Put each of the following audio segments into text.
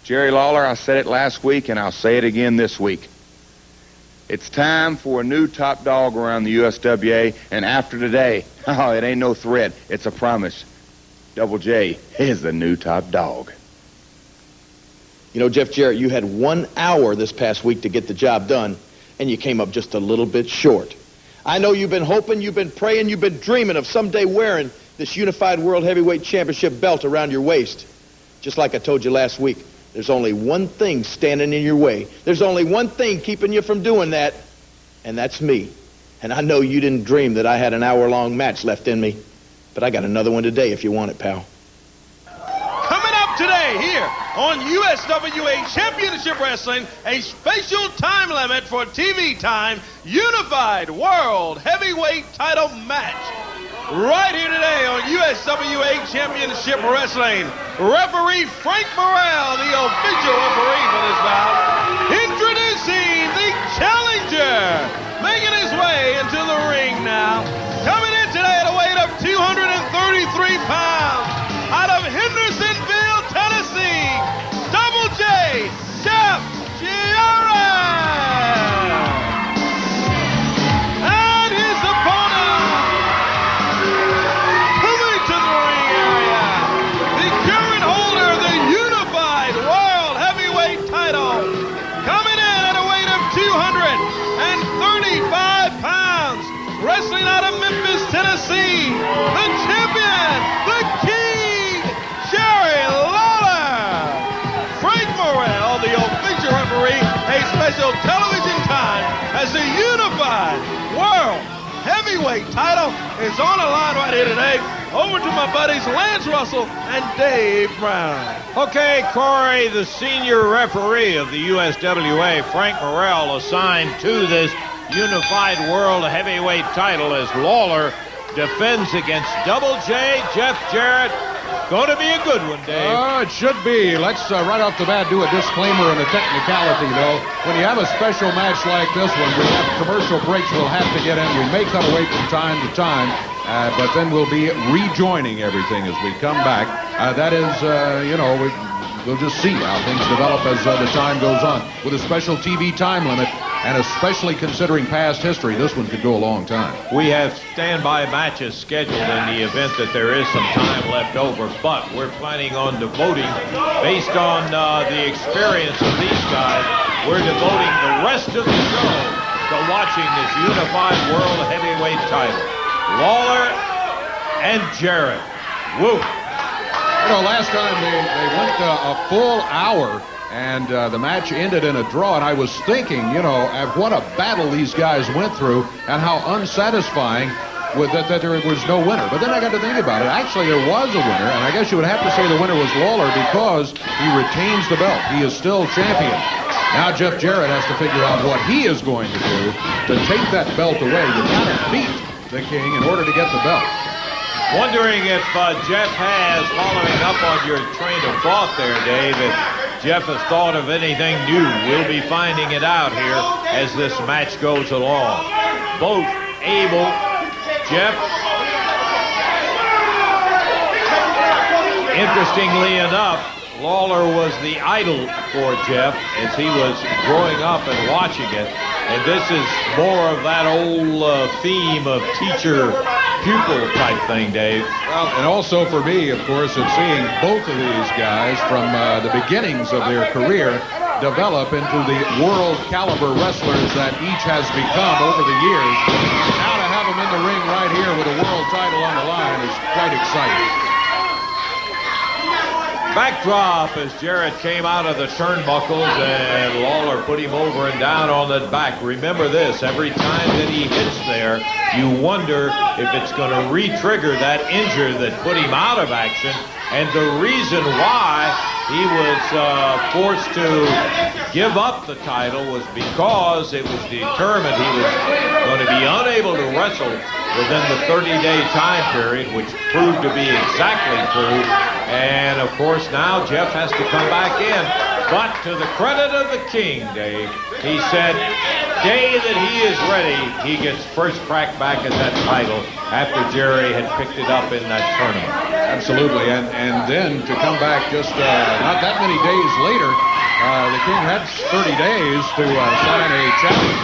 Jerry Lawler, I said it last week, and I'll say it again this week. It's time for a new top dog around the USWA, and after today, oh, it ain't no threat. It's a promise. Double J is the new top dog. You know, Jeff Jarrett, you had 1 hour this past week to get the job done, and you came up just a little bit short. I know you've been hoping, you've been praying, you've been dreaming of someday wearing this Unified World Heavyweight Championship belt around your waist. Just like I told you last week, there's only one thing standing in your way. There's only one thing keeping you from doing that, and that's me. And I know you didn't dream that I had an hour-long match left in me, but I got another one today if you want it, pal. Coming up today here on USWA Championship Wrestling, a special time limit for TV time, Unified World Heavyweight Title match. Right here today on USWA Championship Wrestling, referee Frank Morell, the official referee for this bout, introducing the challenger, making his way into the ring now, coming in today at a weight of 233 pounds, out of Hendersonville, Tennessee, Double J, Jeff Jarrett. And his opponent, coming to the ring area, the current holder of the Unified World Heavyweight title, coming in at a weight of 235 pounds, wrestling out of Memphis, Tennessee, the champion, the king, Jarrett Lawler. Frank Morell, the official referee, a special television time as the Unified World Heavyweight title is on the line right here today. Over to my buddies Lance Russell and Dave Brown. Okay, Corey, the senior referee of the USWA, Frank Morell, assigned to this Unified World Heavyweight title as Lawler defends against Double J, Jeff Jarrett. Going to be a good one, Dave. It should be. Let's right off the bat do a disclaimer and a technicality, though. When you have a special match like this one, we have commercial breaks we'll have to get in. We may cut away from time to time, but then we'll be rejoining everything as we come back. That is, we'll just see how things develop as the time goes on. With a special TV time limit, and especially considering past history, this one could go a long time. We have standby matches scheduled in the event that there is some time left over, but we're planning on devoting, based on the experience of these guys, we're devoting the rest of the show to watching this Unified World Heavyweight title. Lawler and Jarrett. Woo! You know, last time they went a full hour, and the match ended in a draw, and I was thinking, of what a battle these guys went through and how unsatisfying with that there was no winner. But then I got to think about it. Actually, there was a winner, and I guess you would have to say the winner was Lawler because he retains the belt. He is still champion. Now Jeff Jarrett has to figure out what he is going to do to take that belt away. You've got to beat the king in order to get the belt. Wondering if Jeff has, following up on your train of thought there, Dave, if Jeff has thought of anything new. We'll be finding it out here as this match goes along. Both able, Jeff. Interestingly enough, Lawler was the idol for Jeff as he was growing up and watching it. And this is more of that old theme of teacher-pupil type thing, Dave. Well, and also for me, of course, it's seeing both of these guys from the beginnings of their career develop into the world caliber wrestlers that each has become over the years. Now to have them in the ring right here with a world title on the line is quite exciting. Backdrop as Jarrett came out of the turnbuckles and Lawler put him over and down on the back. Remember this, every time that he hits there, you wonder if it's going to re-trigger that injury that put him out of action. And the reason why he was forced to give up the title was because it was determined he was going to be unable to wrestle within the 30-day time period, which proved to be exactly true. And, of course, now Jeff has to come back in. But to the credit of the king, Dave, he said, day that he is ready, he gets first crack back at that title after Jerry had picked it up in that tournament. Absolutely, and then to come back just not that many days later, the King had 30 days to sign a challenge,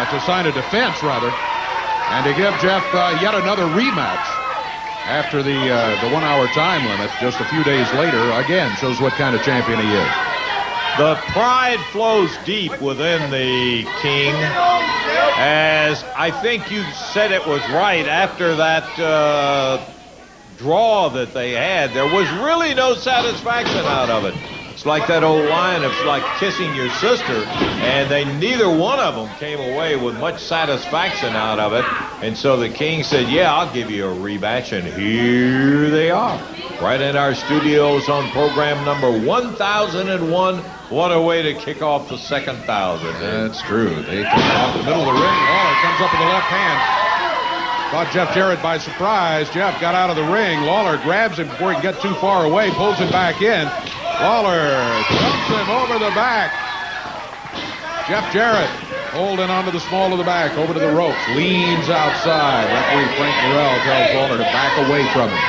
to sign a defense rather, and to give Jeff yet another rematch after the 1 hour time limit just a few days later. Again, shows what kind of champion he is. The pride flows deep within the King, as I think you said it was right after that draw that they had. There was really no satisfaction out of it. It's like that old line, it's like kissing your sister, and neither one of them came away with much satisfaction out of it. And so the King said, yeah, I'll give you a rematch, and here they are, right in our studios on program number 1001. What a way to kick off the second 1,000. That's true. They come off the middle of the ring. Lawler comes up with the left hand. Caught Jeff Jarrett by surprise. Jeff got out of the ring. Lawler grabs him before he can get too far away, pulls him back in. Lawler dumps him over the back. Jeff Jarrett holding onto the small of the back, over to the ropes, leans outside. Referee Frank Morell tells Lawler to back away from him.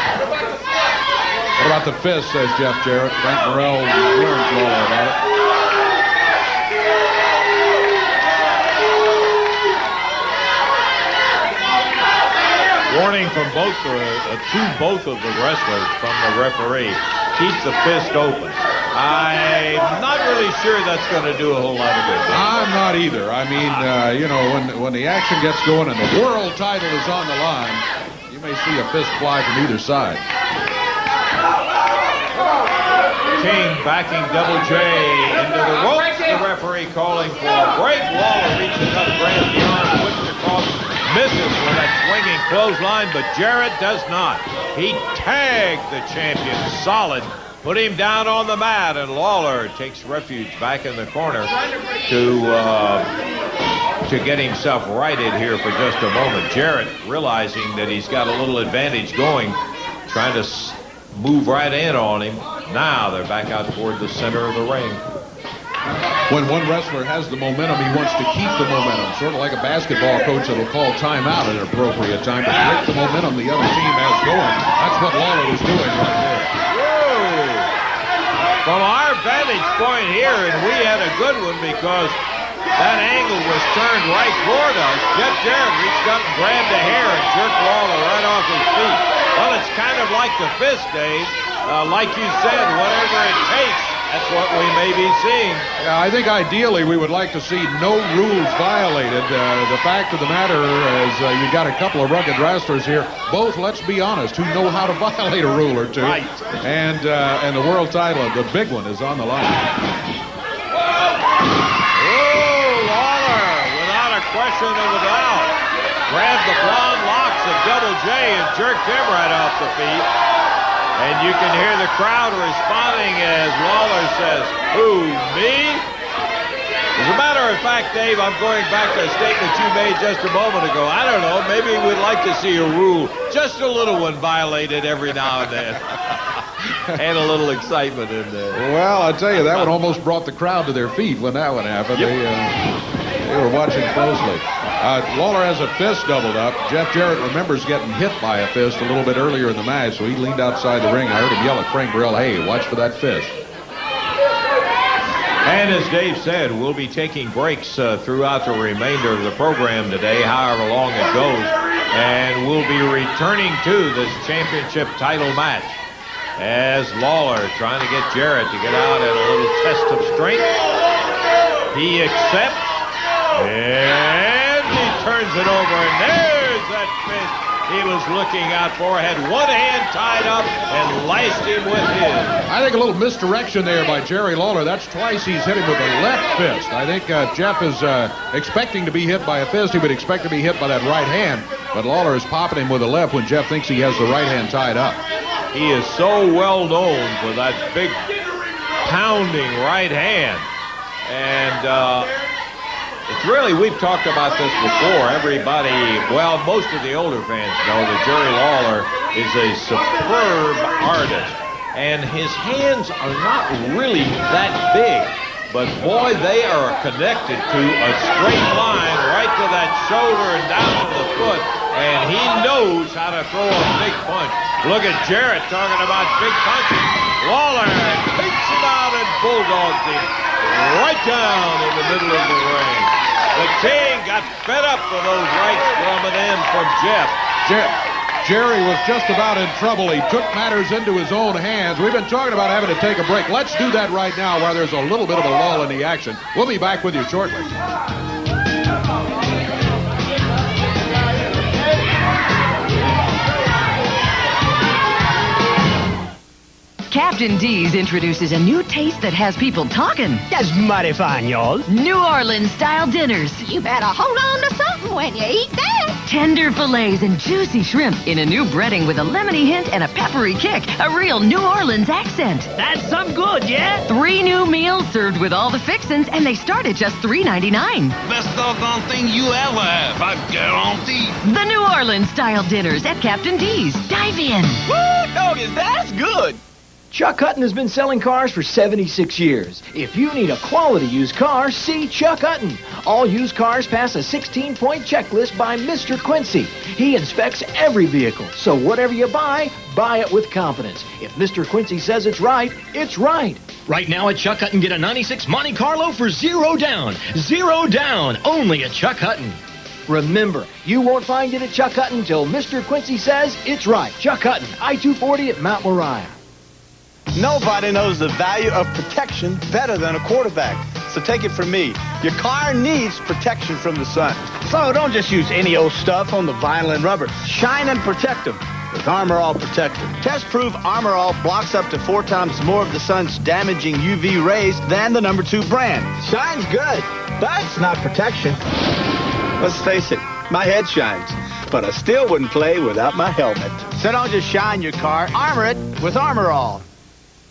What about the fist, says Jeff Jarrett. Frank Morell warns Lawler about it. Warning from both of the wrestlers from the referee. Keep the fist open. I'm not really sure that's going to do a whole lot of good. I'm not either. I mean, you know, when the action gets going and the world title is on the line, you may see a fist fly from either side. King backing Double J into the ropes. The referee calling for a break. Lawler reaches up, grabs the arm, puts it across, misses with that swinging clothesline, but Jarrett does not. He tagged the champion solid, put him down on the mat, and Lawler takes refuge back in the corner to get himself righted here for just a moment. Jarrett, realizing that he's got a little advantage going, trying to move right in on him. Now they're back out toward the center of the ring. When one wrestler has the momentum, he wants to keep the momentum. Sort of like a basketball coach that'll call timeout at an appropriate time to break the momentum the other team has going. That's what Lawler was doing right there. Whoa. From our vantage point here, and we had a good one because that angle was turned right toward us. Jeff Jarrett reached up and grabbed a hair and jerked Lawler right off his feet. Well, it's kind of like the fist, Dave. Like you said, whatever it takes, that's what we may be seeing. Yeah, I think ideally we would like to see no rules violated. The fact of the matter is you got a couple of rugged wrestlers here, both, let's be honest, who know how to violate a rule or two. Right. And the world title, the big one, is on the line. Oh, Lawler, without a question of a doubt, grabbed the blonde locks of Double J and jerked him right off the feet. And you can hear the crowd responding as Lawler says, who, me? As a matter of fact, Dave, I'm going back to a statement you made just a moment ago. I don't know, maybe we'd like to see a rule, just a little one, violated every now and then. And a little excitement in there. Well, I tell you, that one almost brought the crowd to their feet when that one happened. Yep. They were watching closely. Lawler has a fist doubled up. Jeff Jarrett remembers getting hit by a fist a little bit earlier in the match, so he leaned outside the ring. I heard him yell at Frank Morell, hey, watch for that fist. And as Dave said, we'll be taking breaks throughout the remainder of the program today, however long it goes. And we'll be returning to this championship title match as Lawler trying to get Jarrett to get out at a little test of strength. He accepts, and he turns it over, and there's that fist he was looking out for. Had one hand tied up and lashed him with his. I think a little misdirection there by Jerry Lawler. That's twice he's hit him with a left fist. I think Jeff is expecting to be hit by a fist. He would expect to be hit by that right hand, but Lawler is popping him with a left when Jeff thinks he has the right hand tied up. He is so well known for that big pounding right hand. And it's really, we've talked about this before. Everybody, well, most of the older fans know that Jerry Lawler is a superb artist. And his hands are not really that big. But boy, they are connected to a straight line right to that shoulder and down to the foot. And he knows how to throw a big punch. Look at Jarrett talking about big punches. Lawler takes him out and bulldogs him right down in the middle of the ring. The King got fed up with those rights coming in from Jeff. Jerry was just about in trouble. He took matters into his own hands. We've been talking about having to take a break. Let's do that right now while there's a little bit of a lull in the action. We'll be back with you shortly. Captain D's introduces a new taste that has people talking. That's mighty fine, y'all. New Orleans-style dinners. You better hold on to something when you eat that. Tender fillets and juicy shrimp in a new breading with a lemony hint and a peppery kick. A real New Orleans accent. That's some good, yeah? 3 new meals served with all the fixins, and they start at just $3.99. Best doggone thing you ever have, I guarantee. The New Orleans-style dinners at Captain D's. Dive in. Woo, doggies, that's good. Chuck Hutton has been selling cars for 76 years. If you need a quality used car, see Chuck Hutton. All used cars pass a 16-point checklist by Mr. Quincy. He inspects every vehicle, so whatever you buy it with confidence. If Mr. Quincy says it's right, it's right. Right now at Chuck Hutton, get a 96 Monte Carlo for $0 down. $0 down, only at Chuck Hutton. Remember, you won't find it at Chuck Hutton until Mr. Quincy says it's right. Chuck Hutton, I-240 at Mount Moriah. Nobody knows the value of protection better than a quarterback. So take it from me. Your car needs protection from the sun. So don't just use any old stuff on the vinyl and rubber. Shine and protect them with Armor All Protector. Test-proof Armor All blocks up to 4 times more of the sun's damaging UV rays than the #2 brand. Shine's good, but it's not protection. Let's face it, my head shines, but I still wouldn't play without my helmet. So don't just shine your car, armor it with Armor All.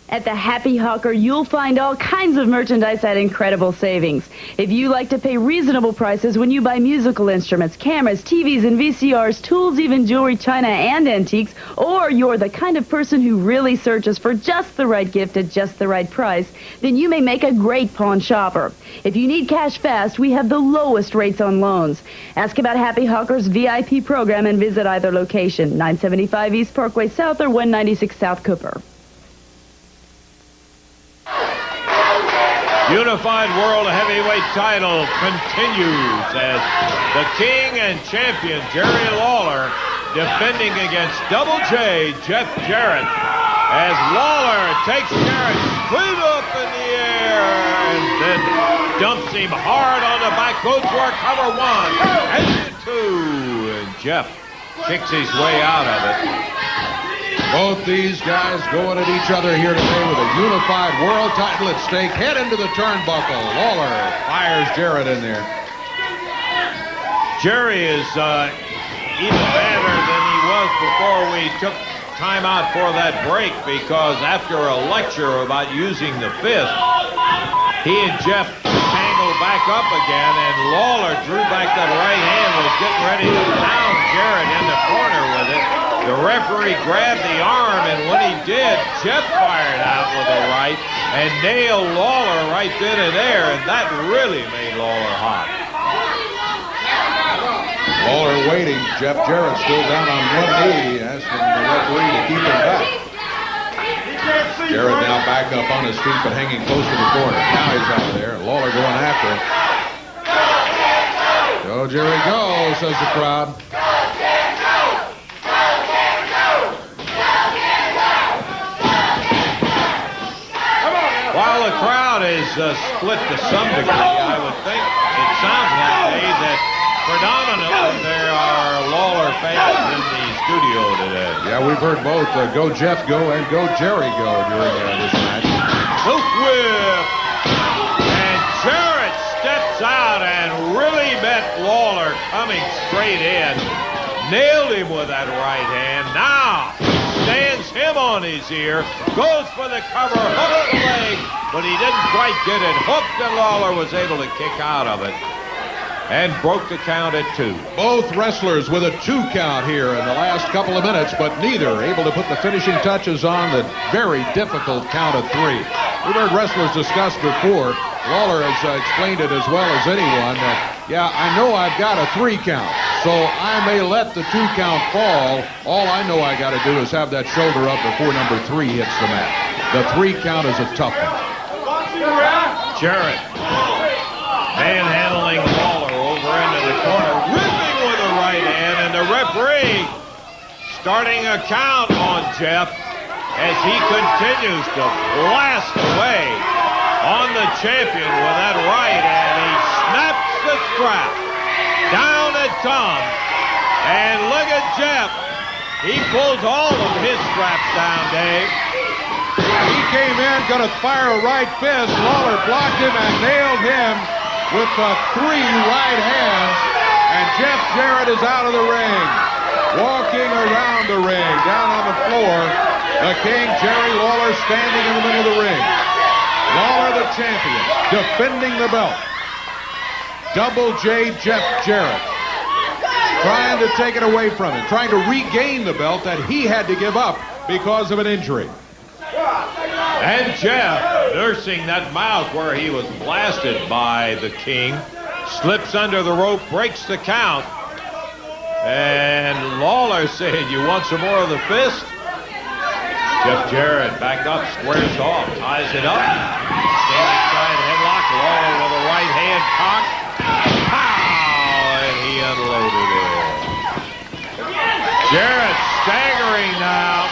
At the Happy Hawker, you'll find all kinds of merchandise at incredible savings. If you like to pay reasonable prices when you buy musical instruments, cameras, TVs, and VCRs, tools, even jewelry, china, and antiques, or you're the kind of person who really searches for just the right gift at just the right price, then you may make a great pawn shopper. If you need cash fast, we have the lowest rates on loans. Ask about Happy Hawker's VIP program and visit either location, 975 East Parkway South or 196 South Cooper. Unified World Heavyweight title continues as the King and champion Jerry Lawler defending against Double J Jeff Jarrett as Lawler takes Jarrett straight up in the air and then dumps him hard on the back. Goes for cover 1 and 2, and Jeff kicks his way out of it. Both these guys going at each other here today with a unified world title at stake. Head into the turnbuckle. Lawler fires Jarrett in there. Jerry is even better than he was before we took time out for that break, because after a lecture about using the fist, he and Jeff tangled back up again, and Lawler drew back that right hand, was getting ready to pound Jarrett in the corner with it. The referee grabbed the arm, and when he did, Jeff fired out with a right and nailed Lawler right then and there, and that really made Lawler hot. Lawler waiting. Jeff Jarrett still down on one knee, asking the referee to keep him back. Jarrett now back up on his feet, but hanging close to the corner. Now he's out of there. Lawler going after him. Go, Jerry, go, says the crowd. While the crowd is split to some degree, I would think it sounds like that predominantly there are Lawler fans in the studio today. Yeah, we've heard both Go Jeff Go and Go Jerry Go during this match. Hook whip! And Jarrett steps out and really met Lawler coming straight in. Nailed him with that right hand. Now stands him on his ear, goes for the cover, hooked the leg, but he didn't quite get it. Hooked, and Lawler was able to kick out of it and broke the count at 2. Both wrestlers with a 2 count here in the last couple of minutes, but neither able to put the finishing touches on the very difficult count of 3. We've heard wrestlers discuss before. Lawler has explained it as well as anyone that, yeah, I know I've got a 3 count. So I may let the 2 count fall. All I know I got to do is have that shoulder up before number 3 hits the mat. The 3 count is a tough one. Jarrett manhandling Lawler over into the corner, ripping with a right hand, and the referee starting a count on Jeff as he continues to blast away on the champion with that right, and he snaps the strap. Down it comes. And look at Jeff. He pulls all of his straps down, Dave. He came in, going to fire a right fist. Lawler blocked him and nailed him with 3 right hands. And Jeff Jarrett is out of the ring. Walking around the ring, down on the floor. The King, Jerry Lawler, standing in the middle of the ring. Lawler, the champion, defending the belt. Double J Jeff Jarrett trying to take it away from him, trying to regain the belt that he had to give up because of an injury. And Jeff, nursing that mouth where he was blasted by the King, slips under the rope, breaks the count. And Lawler saying, "You want some more of the fist?" Jeff Jarrett back up, squares off, ties it up. Standing side headlock, Lawler with a right hand cocked. Pow! And he unloaded it. Jarrett staggering now.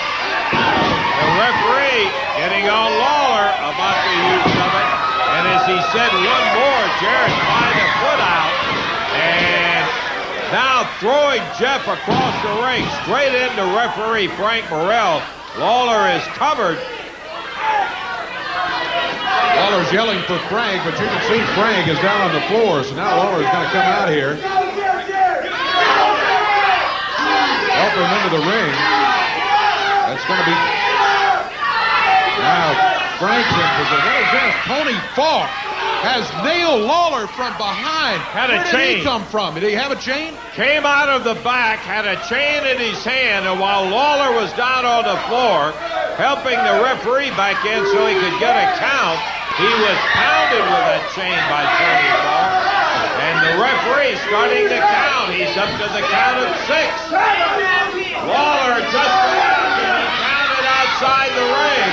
The referee getting on Lawler about the use of it. And as he said, one more, Jarrett find a foot out. And now throwing Jeff across the ring, straight into referee Frank Morell. Lawler is covered. Lawler's yelling for Frank, but you can see Frank is down on the floor, so now Lawler's going to come out here. Help him into the ring. That's going to be... Now, Frank's in position. What is this? Tony Falk has nailed Lawler from behind. Had a Where chain. did he come from? Did he have a chain? Came out of the back, had a chain in his hand, and while Lawler was down on the floor, helping the referee back in so he could get a count, he was pounded with that chain by Tony Falk. And the referee starting to count. He's up to the count of 6. Lawler just around and he counted outside the ring.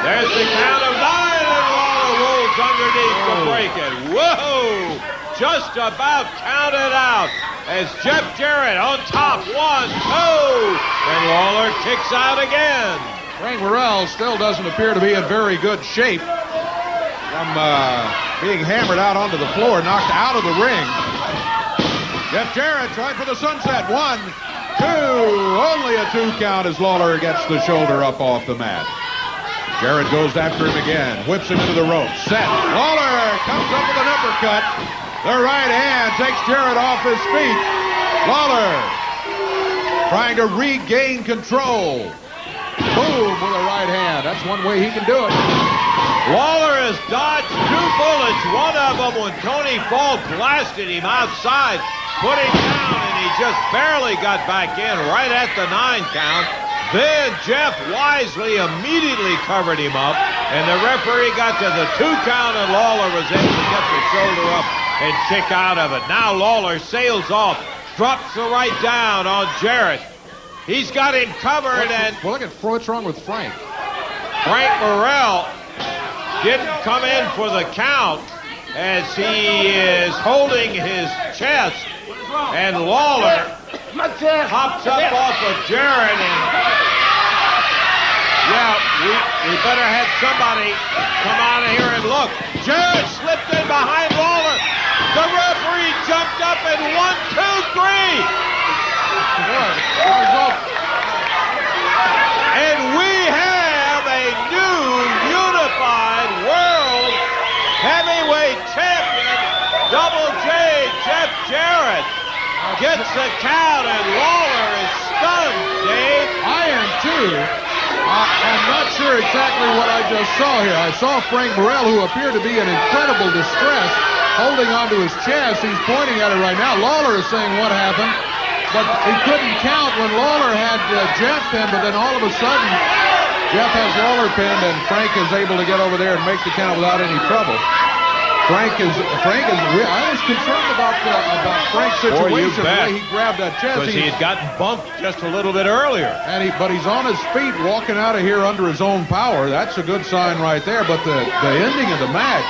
There's the count of 9, and Lawler rolls underneath to break it. Whoa! Just about counted out as Jeff Jarrett on top. 1, 2, and Lawler kicks out again. Frank Morell still doesn't appear to be in very good shape from being hammered out onto the floor, knocked out of the ring. Jeff Jarrett trying for the sunset. 1, 2, only a 2 count as Lawler gets the shoulder up off the mat. Jarrett goes after him again, whips him into the rope. Set. Lawler comes up with an uppercut. The right hand takes Jarrett off his feet. Lawler trying to regain control. Boom with a right hand. That's one way he can do it. Lawler has dodged 2 bullets. One of them when Tony Falk blasted him outside, put him down, and he just barely got back in right at the 9 count. Then Jeff wisely immediately covered him up, and the referee got to the 2 count, and Lawler was able to get the shoulder up and kick out of it. Now Lawler sails off, drops the right down on Jarrett. He's got him covered, and Well, look at what's wrong with Frank. Frank Morell didn't come in for the count as he is holding his chest, and Lawler hops up off of Jarrett, and we better have somebody come out of here and look. Jarrett slipped in behind Lawler. The referee jumped up and 1, 2, 3. And we have a new unified world heavyweight champion, Double J Jeff Jarrett. Gets the count, and Lawler is stunned, Dave. I am too. I'm not sure exactly what I just saw here. I saw Frank Morell, who appeared to be in incredible distress, holding onto his chest. He's pointing at it right now. Lawler is saying what happened, but he couldn't count when Lawler had Jeff pinned, but then all of a sudden, Jeff has Lawler pinned, and Frank is able to get over there and make the count without any trouble. Frank is. I was concerned about Frank's Or you situation, the bet. way he grabbed that chest. Because he had gotten bumped just a little bit earlier. But he's on his feet, walking out of here under his own power. That's a good sign right there. But the ending of the match,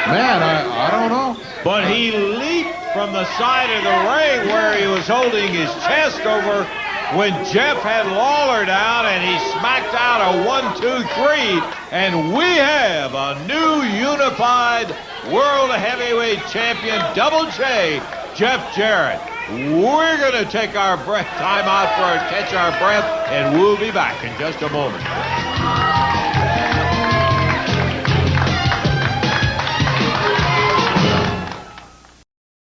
man, I don't know. But he leaped from the side of the ring where he was holding his chest over when Jeff had Lawler down, and he smacked out a 1-2-3, and we have a new unified World Heavyweight Champion, Double J, Jeff Jarrett. We're going to take our time out for catch our breath, and we'll be back in just a moment.